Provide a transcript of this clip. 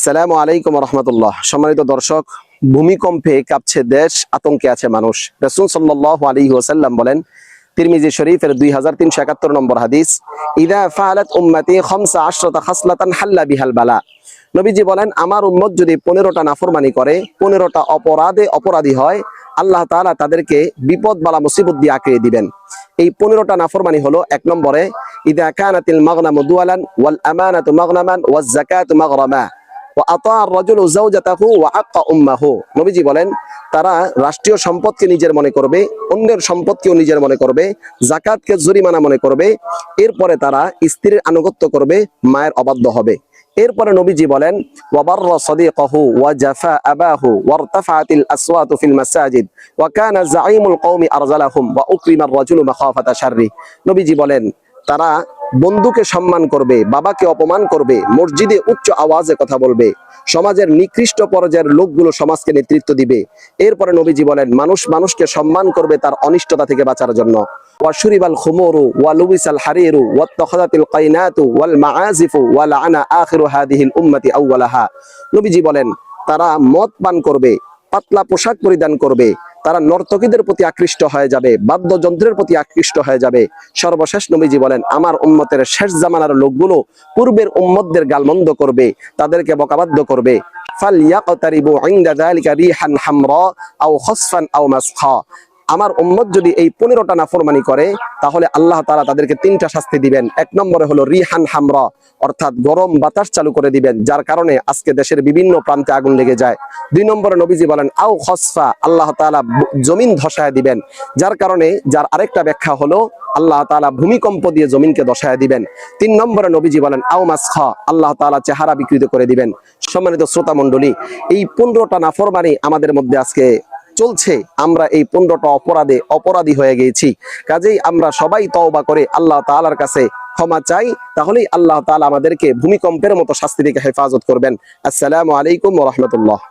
আসসালামু আলাইকুম রহমতুল্লাহ। সম্মানিত দর্শক, ভূমিকম্পে কাঁপছে দেশ, আতঙ্কে আছে মানুষ। রাসূল সাল্লাল্লাহু আলাইহি ওয়াসাল্লাম বলেন, তিরমিজি শরীফের 2371 নম্বর হাদিস, ইদা ফাআলাত উম্মতি 15 খাসলাতান হাল্লা বিহাল বালা। নবীজি বলেন, আমার উম্মত যদি 15টা নাফরমানি করে, 15টা অপরাধী হয়, আল্লাহ তাআলা তাদেরকে বিপদ বালা মুসিবত দিয়ে আঁকড়িয়ে দিবেন। এই 15টা নাফরমানি হলো, এক নম্বরে, ইদা কানাতিল মাগনামু দুয়ালান ওয়াল আমানাতু মাগনামান ওয়াজ যাকাতু মাগরামা ওয়া আতাআর রাজুলু যাওজাতাহু ওয়া আক্কা উম্মাহু। নবীজি বলেন, তারা রাষ্ট্রীয় সম্পদকে নিজের মনে করবে, অন্যের সম্পদকেও নিজের মনে করবে, যাকাতকে জরিমানা মনে করবে, এরপরে তারা স্ত্রীর আনুগত্য করবে, মায়ের অবাধ্য হবে। এরপরে নবীজি বলেন, ওয়াবাররা সাদিকাহু ওয়া জাফা আবাহু ওয়ারতাফাতিল আসওয়াতু ফিল মাসাজিদ ওয়া কানা যাঈমুল কওমি আরজালাহুম ওয়া উকরিমার রাজুলু মাখাফাতা শাররি। নবীজি বলেন, তারা বন্ধুকে সম্মান করবে, বাবাকে অপমান করবে, মসজিদে উচ্চ আওয়াজে কথা বলবে, সমাজের নিকৃষ্ট পর্যায়ের লোকগুলো সমাজকে নেতৃত্ব দিবে। এরপরে নবীজি বলেন, মানুষ মানুষকে সম্মান করবে তার অনিষ্টতা থেকে বাঁচার জন্য। ওয়াশুরিবাল খুমুরু ওয়া লুবিসাল হারিরু ওয়াত্তাখাযাতিল কাইনাতু ওয়াল মাআজিফু ওয়া লাআনা আখিরু হাদিহিল উম্মতি আউওয়ালাহা। নবীজি বলেন, তারা মদ পান করবে, পাতলা পোশাক পরিধান করবে, তারা নর্তকীদের প্রতি আকৃষ্ট হয়ে যাবে, বাদ্যযন্ত্রের প্রতি আকৃষ্ট হয়ে যাবে। সর্বশেষ নবীজি বলেন, আমার উম্মতের শেষ জামানার লোকগুলো পূর্বের উম্মতদের গালমন্দ করবে, তাদেরকে বকাবাদ্য করবে। ফালইয়াকতারিবু ইনদা যালিকা রিহান হামরা আও খসফান আও মাসখা। আমার উম্মত যদি এই 15টা নাফরমানি করে, তাহলে আল্লাহ তাআলা তাদেরকে 3টা শাস্তি দিবেন। এক নম্বরে হলো রিহান হামরা, অর্থাৎ গরম বাতাস চালু করে দিবেন, যার কারণে আজকে দেশের বিভিন্ন প্রান্তে আগুন লেগে যায়। 2 নম্বরে নবীজি বলেন, আও খসফা, আল্লাহ তাআলা জমিন ধসায় দিবেন, যার কারণে, যার আরেকটা ব্যাখ্যা হলো, আল্লাহ তাআলা ভূমিকম্প দিয়ে জমিনকে ধসায় দিবেন। 3 নম্বরে নবীজি বলেন, আও মাসখা, আল্লাহ তাআলা চেহারা বিকৃত করে দিবেন। সম্মানিত শ্রোতা মণ্ডলী, এই 15টা নাফরমানি আমাদের মধ্যে আজকে চলছে। আমরা এই 15টা অপরাধী হয়ে গেছি। কাজেই আমরা সবাই তওবা করে আল্লাহ তাআলার কাছে ক্ষমা চাই, তাহলেই আল্লাহ তাআলা আমাদেরকে ভূমিকম্পের মতো শাস্তি থেকে হেফাজত করবেন। আসসালামু আলাইকুম ওয়া রাহমাতুল্লাহ।